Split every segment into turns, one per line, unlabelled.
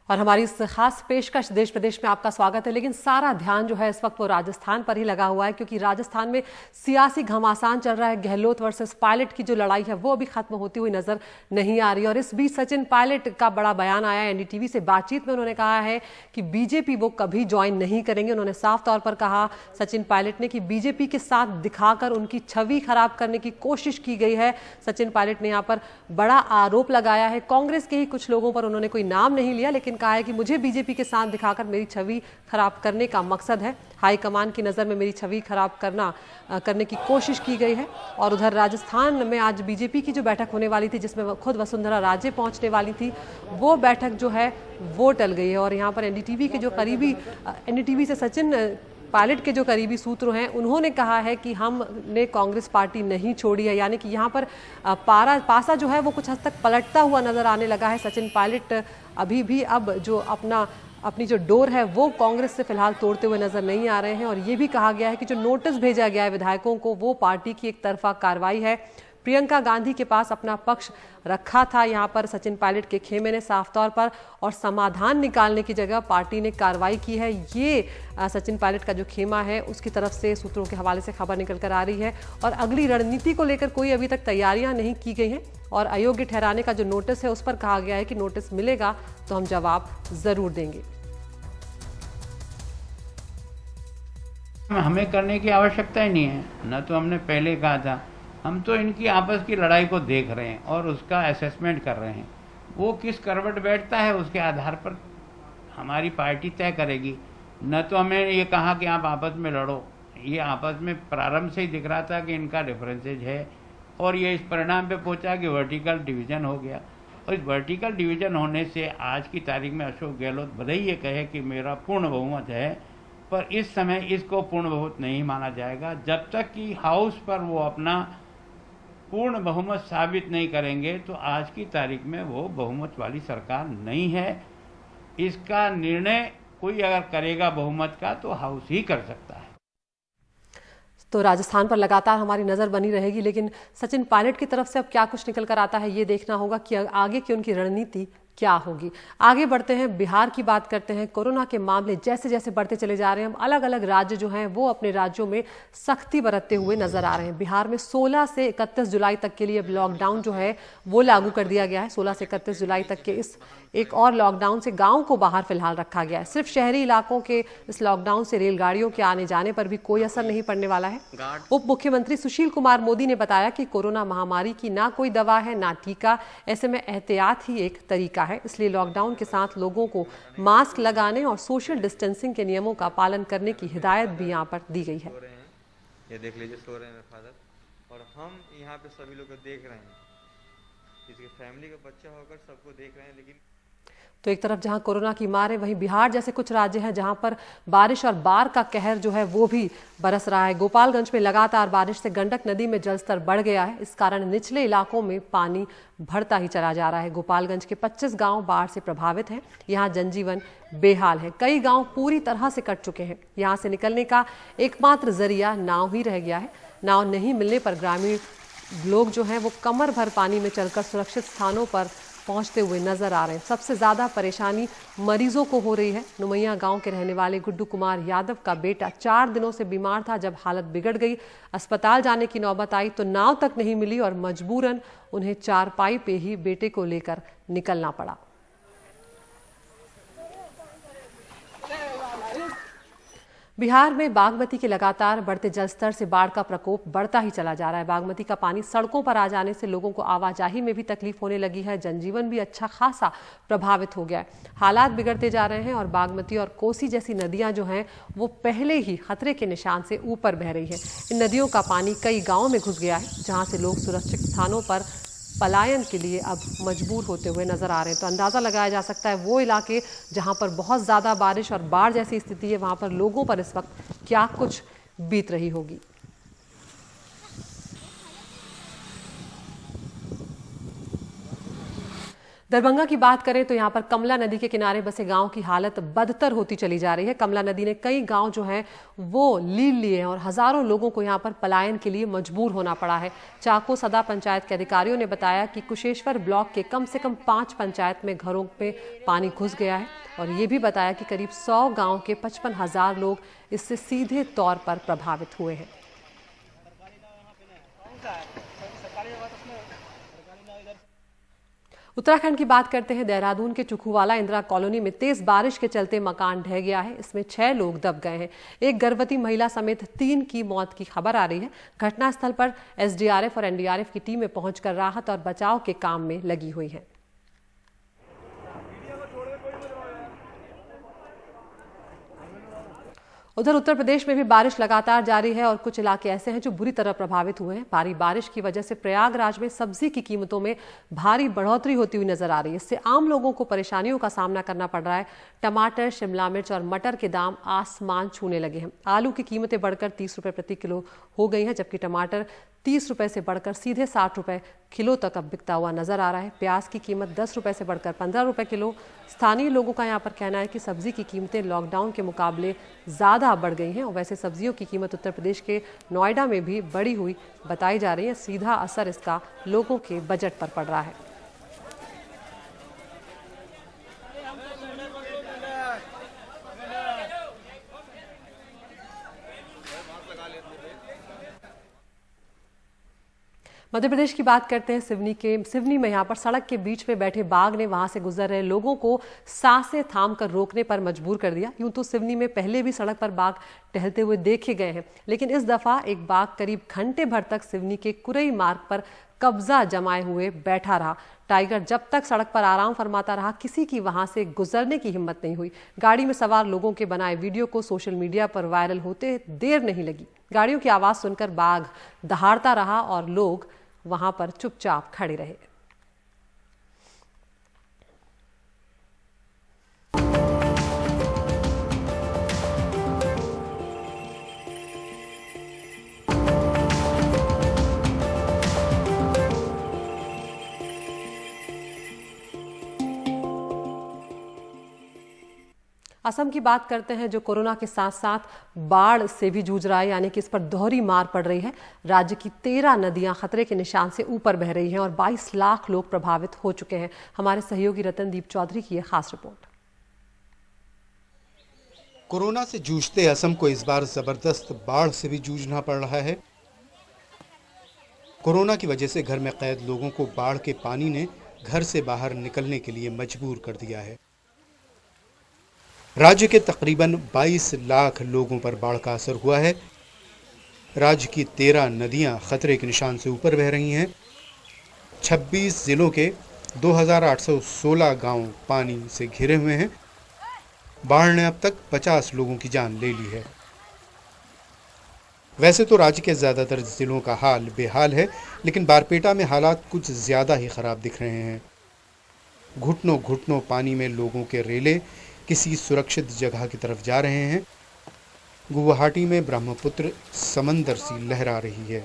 और हमारी इस खास पेशकश देश प्रदेश में आपका स्वागत है। लेकिन सारा ध्यान जो है इस वक्त वो राजस्थान पर ही लगा हुआ है, क्योंकि राजस्थान में सियासी घमासान चल रहा है। गहलोत वर्सेस पायलट की जो लड़ाई है वो अभी खत्म होती हुई नजर नहीं आ रही। और इस बीच सचिन पायलट का बड़ा बयान आया है। एनडीटीवी से बातचीत में उन्होंने कहा है कि बीजेपी वो कभी ज्वाइन नहीं करेंगे। उन्होंने साफ तौर पर कहा सचिन पायलट ने कि बीजेपी के साथ दिखाकर उनकी छवि खराब करने की कोशिश की गई है। सचिन पायलट ने यहाँ पर बड़ा आरोप लगाया है। कांग्रेस के ही कुछ लोगों पर उन्होंने कोई नाम नहीं लिया, लेकिन कहा है कि मुझे बीजेपी के साथ दिखाकर मेरी छवि खराब करने का मकसद है। हाईकमान की नज़र में मेरी छवि खराब करने की कोशिश की गई है। और उधर राजस्थान में आज बीजेपी की जो बैठक होने वाली थी, जिसमें खुद वसुंधरा राजे पहुंचने वाली थी, वो बैठक जो है वो टल गई है। और यहाँ पर एनडीटीवी से सचिन पायलट के जो करीबी सूत्र हैं उन्होंने कहा है कि हमने कांग्रेस पार्टी नहीं छोड़ी है। यानी कि यहाँ पर पासा जो है वो कुछ हद तक पलटता हुआ नजर आने लगा है। सचिन पायलट अभी भी अब जो अपनी जो डोर है वो कांग्रेस से फिलहाल तोड़ते हुए नजर नहीं आ रहे हैं। और ये भी कहा गया है कि जो नोटिस भेजा गया है विधायकों को वो पार्टी की एक तरफा कार्रवाई है। प्रियंका गांधी के पास अपना पक्ष रखा था यहाँ पर सचिन पायलट के खेमे ने साफ तौर पर, और समाधान निकालने की जगह पार्टी ने कार्रवाई की है। ये सचिन पायलट का जो खेमा है उसकी तरफ से सूत्रों के हवाले से खबर निकल कर आ रही है। और अगली रणनीति को लेकर कोई अभी तक तैयारियां नहीं की गई हैं। और अयोग्य ठहराने का जो नोटिस है उस पर कहा गया है कि नोटिस मिलेगा तो हम जवाब जरूर देंगे।
हमें करने की आवश्यकता ही नहीं है, न तो हमने पहले कहा था। हम तो इनकी आपस की लड़ाई को देख रहे हैं और उसका असेसमेंट कर रहे हैं। वो किस करवट बैठता है उसके आधार पर हमारी पार्टी तय करेगी। न तो हमें ये कहा कि आप आपस में लड़ो। ये आपस में प्रारंभ से ही दिख रहा था कि इनका डिफरेंसेज है, और ये इस परिणाम पे पहुंचा कि वर्टिकल डिवीजन हो गया। और इस वर्टिकल डिवीजन होने से आज की तारीख में अशोक गहलोत भले ही ये कहे कि मेरा पूर्ण बहुमत है, पर इस समय इसको पूर्ण बहुमत नहीं माना जाएगा जब तक कि हाउस पर वो अपना पूर्ण बहुमत साबित नहीं करेंगे। तो आज की तारीख में वो बहुमत वाली सरकार नहीं है। इसका निर्णय कोई अगर करेगा बहुमत का तो हाउस ही कर सकता है।
तो राजस्थान पर लगातार हमारी नजर बनी रहेगी। लेकिन सचिन पायलट की तरफ से अब क्या कुछ निकल कर आता है ये देखना होगा कि आगे की उनकी रणनीति क्या होगी। आगे बढ़ते हैं, बिहार की बात करते हैं। कोरोना के मामले जैसे जैसे बढ़ते चले जा रहे हैं, अलग अलग राज्य जो हैं वो अपने राज्यों में सख्ती बरतते हुए नजर आ रहे हैं। बिहार में 16 से 31 जुलाई तक के लिए लॉकडाउन जो है वो लागू कर दिया गया है। 16 से 31 जुलाई तक के इस एक और लॉकडाउन से गाँव को बाहर फिलहाल रखा गया है। सिर्फ शहरी इलाकों के इस लॉकडाउन से रेलगाड़ियों के आने जाने पर भी कोई असर नहीं पड़ने वाला है। उप मुख्यमंत्री सुशील कुमार मोदी ने बताया कि कोरोना महामारी की ना कोई दवा है ना टीका, ऐसे में एहतियात ही एक तरीका है। इसलिए लॉकडाउन के साथ लोगों को मास्क लगाने और सोशल डिस्टेंसिंग के नियमों का पालन करने की हिदायत भी यहाँ पर दी गई है।
ये देख लीजिए, सो रहे हैं मेरे फादर, और हम यहाँ पे सभी लोग को देख रहे हैं। किसी फैमिली का बच्चा होकर सबको देख रहे हैं। लेकिन
तो एक तरफ जहां कोरोना की मार है, वहीं बिहार जैसे कुछ राज्य हैं जहां पर बारिश और बाढ़ का कहर जो है वो भी बरस रहा है। गोपालगंज में लगातार बारिश से गंडक नदी में जलस्तर बढ़ गया है। इस कारण निचले इलाकों में पानी बढ़ता ही चला जा रहा है। गोपालगंज के 25 गांव बाढ़ से प्रभावित हैं। यहाँ जनजीवन बेहाल है। कई गांव पूरी तरह से कट चुके हैं। यहाँ से निकलने का एकमात्र जरिया नाव ही रह गया है। नाव नहीं मिलने पर ग्रामीण लोग जो हैं वो कमर भर पानी में चलकर सुरक्षित स्थानों पर पहुंचते हुए नजर आ रहे हैं। सबसे ज्यादा परेशानी मरीजों को हो रही है। नुमैया गांव के रहने वाले गुड्डू कुमार यादव का बेटा 4 दिनों से बीमार था। जब हालत बिगड़ गई, अस्पताल जाने की नौबत आई तो नाव तक नहीं मिली और मजबूरन उन्हें चारपाई पे ही बेटे को लेकर निकलना पड़ा। बिहार में बागमती के लगातार बढ़ते जलस्तर से बाढ़ का प्रकोप बढ़ता ही चला जा रहा है। बागमती का पानी सड़कों पर आ जाने से लोगों को आवाजाही में भी तकलीफ होने लगी है। जनजीवन भी अच्छा खासा प्रभावित हो गया है। हालात बिगड़ते जा रहे हैं और बागमती और कोसी जैसी नदियां जो हैं वो पहले ही खतरे के निशान से ऊपर बह रही है। इन नदियों का पानी कई गाँवों में घुस गया है, जहाँ से लोग सुरक्षित स्थानों पर पलायन के लिए अब मजबूर होते हुए नजर आ रहे हैं। तो अंदाज़ा लगाया जा सकता है वो इलाके जहां पर बहुत ज़्यादा बारिश और बाढ़ जैसी स्थिति है, वहां पर लोगों पर इस वक्त क्या कुछ बीत रही होगी। दरभंगा की बात करें तो यहाँ पर कमला नदी के किनारे बसे गांव की हालत बदतर होती चली जा रही है। कमला नदी ने कई गांव जो हैं वो लील लिए हैं और हजारों लोगों को यहाँ पर पलायन के लिए मजबूर होना पड़ा है। चाको सदा पंचायत के अधिकारियों ने बताया कि कुशेश्वर ब्लॉक के कम से कम 5 पंचायत में घरों में पानी घुस गया है और ये भी बताया कि करीब 100 गाँव के 55,000 लोग इससे सीधे तौर पर प्रभावित हुए हैं। उत्तराखंड की बात करते हैं। देहरादून के चुखूवाला इंदिरा कॉलोनी में तेज बारिश के चलते मकान ढह गया है। इसमें 6 लोग दब गए हैं। एक गर्भवती महिला समेत 3 की मौत की खबर आ रही है। घटनास्थल पर एसडीआरएफ और एनडीआरएफ की टीमें पहुंचकर राहत और बचाव के काम में लगी हुई हैं। उधर उत्तर प्रदेश में भी बारिश लगातार जारी है और कुछ इलाके ऐसे हैं जो बुरी तरह प्रभावित हुए हैं। भारी बारिश की वजह से प्रयागराज में सब्जी की कीमतों में भारी बढ़ोतरी होती हुई नजर आ रही है। इससे आम लोगों को परेशानियों का सामना करना पड़ रहा है। टमाटर, शिमला मिर्च और मटर के दाम आसमान छूने लगे हैं। आलू की कीमतें बढ़कर 30 रुपए प्रति किलो हो गई हैं, जबकि टमाटर 30 रुपए से बढ़कर सीधे 60 रुपए किलो तक अब बिकता हुआ नजर आ रहा है। प्याज की कीमत 10 रुपए से बढ़कर 15 रुपए किलो। स्थानीय लोगों का यहाँ पर कहना है कि सब्जी की कीमतें लॉकडाउन के मुकाबले ज्यादा बढ़ गई हैं और वैसे सब्जियों की कीमत उत्तर प्रदेश के नोएडा में भी बढ़ी हुई बताई जा रही है। सीधा असर इसका लोगों के बजट पर पड़ रहा है। मध्य प्रदेश की बात करते हैं। सिवनी में यहाँ पर सड़क के बीच में बैठे बाघ ने वहां से गुजर रहे लोगों को सांसें थाम कर रोकने पर मजबूर कर दिया। यूं तो सिवनी में पहले भी सड़क पर बाघ टहलते हुए देखे गए हैं, लेकिन इस दफा एक बाघ करीब घंटे भर तक सिवनी के कुरई मार्ग पर कब्जा जमाए हुए बैठा रहा। टाइगर जब तक सड़क पर आराम फरमाता रहा, किसी की वहां से गुजरने की हिम्मत नहीं हुई। गाड़ी में सवार लोगों के बनाए वीडियो को सोशल मीडिया पर वायरल होते देर नहीं लगी। गाड़ियों की आवाज सुनकर बाघ दहाड़ता रहा और लोग वहां पर चुपचाप खड़े रहे। असम की बात करते हैं, जो कोरोना के साथ साथ बाढ़ से भी जूझ रहा है, यानी कि इस पर दोहरी मार पड़ रही है। राज्य की 13 नदियां खतरे के निशान से ऊपर बह रही हैं और 22 लाख लोग प्रभावित हो चुके हैं। हमारे सहयोगी रतनदीप चौधरी की यह खास रिपोर्ट।
कोरोना से जूझते असम को इस बार जबरदस्त बाढ़ से भी जूझना पड़ रहा है। कोरोना की वजह से घर में कैद लोगों को बाढ़ के पानी ने घर से बाहर निकलने के लिए मजबूर कर दिया है। राज्य के तकरीबन 22 लाख लोगों पर बाढ़ का असर हुआ है। राज्य की 13 नदियां खतरे के निशान से ऊपर बह रही हैं। 26 जिलों के 2816 गांव पानी से घिरे हुए हैं। बाढ़ ने अब तक 50 लोगों की जान ले ली है। वैसे तो राज्य के ज़्यादातर जिलों का हाल बेहाल है, लेकिन बारपेटा में हालात कुछ ज़्यादा ही ख़राब दिख रहे हैं। घुटनों घुटनों पानी में लोगों के रेले किसी सुरक्षित जगह की तरफ जा रहे हैं। गुवाहाटी में ब्रह्मपुत्र समंदर सी लहरा रही है।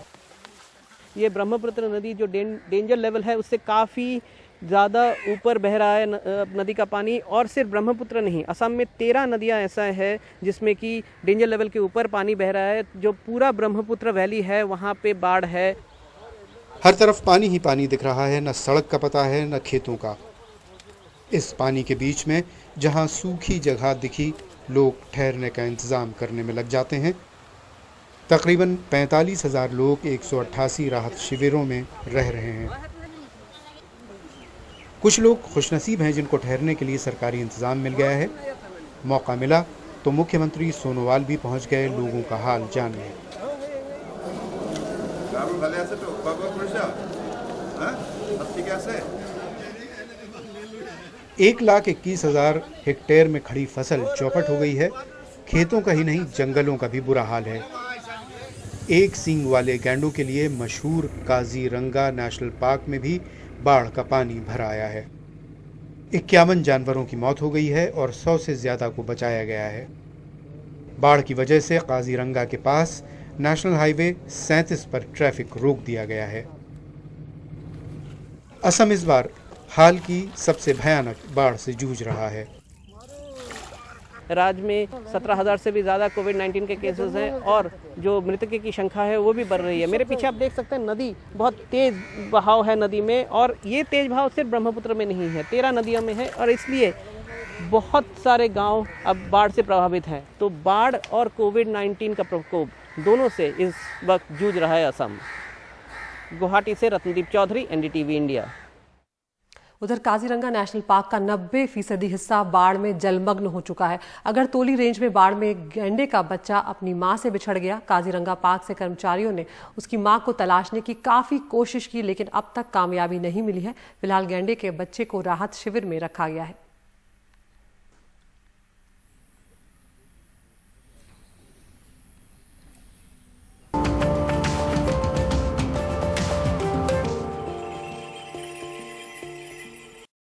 ये ब्रह्मपुत्र नदी जो डेंजर लेवल है उससे काफ़ी ज़्यादा ऊपर बह रहा है नदी का पानी। और सिर्फ ब्रह्मपुत्र नहीं, असम में 13 नदियां ऐसा है जिसमें कि डेंजर लेवल के ऊपर पानी बह रहा है। जो पूरा ब्रह्मपुत्र वैली है वहाँ पे बाढ़ है।
हर तरफ पानी ही पानी दिख रहा है, न सड़क का पता है न खेतों का। इस पानी के बीच में जहां सूखी जगह दिखी, लोग ठहरने का इंतज़ाम करने में लग जाते हैं। तकरीबन 45,000 लोग 188 राहत शिविरों में रह रहे हैं। कुछ लोग खुशनसीब हैं जिनको ठहरने के लिए सरकारी इंतज़ाम मिल गया है। मौका मिला तो मुख्यमंत्री सोनोवाल भी पहुंच गए लोगों का हाल जानने। 1,21,000 हेक्टेयर में खड़ी फसल चौपट हो गई है। खेतों का ही नहीं, जंगलों का भी बुरा हाल है। एक सींग वाले गैंडों के लिए मशहूर काजीरंगा नेशनल पार्क में भी बाढ़ का पानी भर आया है। 51 जानवरों की मौत हो गई है और 100 से ज़्यादा को बचाया गया है। बाढ़ की वजह से काजीरंगा के पास नेशनल हाईवे 37 पर ट्रैफिक रोक दिया गया है। असम इस बार हाल की सबसे भयानक बाढ़ से जूझ रहा है।
राज्य में 17,000 से भी ज़्यादा कोविड-19 के केसेस हैं और जो मृतकों की संख्या है वो भी बढ़ रही है। मेरे पीछे आप देख सकते हैं नदी बहुत तेज़ बहाव है नदी में, और ये तेज़ बहाव सिर्फ ब्रह्मपुत्र में नहीं है, 13 नदियों में है, और इसलिए बहुत सारे गांव अब बाढ़ से प्रभावित हैं। तो बाढ़ और कोविड-19 का प्रकोप दोनों से इस वक्त जूझ रहा है असम। गुवाहाटी से रत्नदीप चौधरी, एनडीटीवी इंडिया।
उधर काजीरंगा नेशनल पार्क का 90% हिस्सा बाढ़ में जलमग्न हो चुका है। अगरतोली रेंज में बाढ़ में एक गैंडे का बच्चा अपनी मां से बिछड़ गया। काजीरंगा पार्क से कर्मचारियों ने उसकी मां को तलाशने की काफी कोशिश की, लेकिन अब तक कामयाबी नहीं मिली है। फिलहाल गैंडे के बच्चे को राहत शिविर में रखा गया है।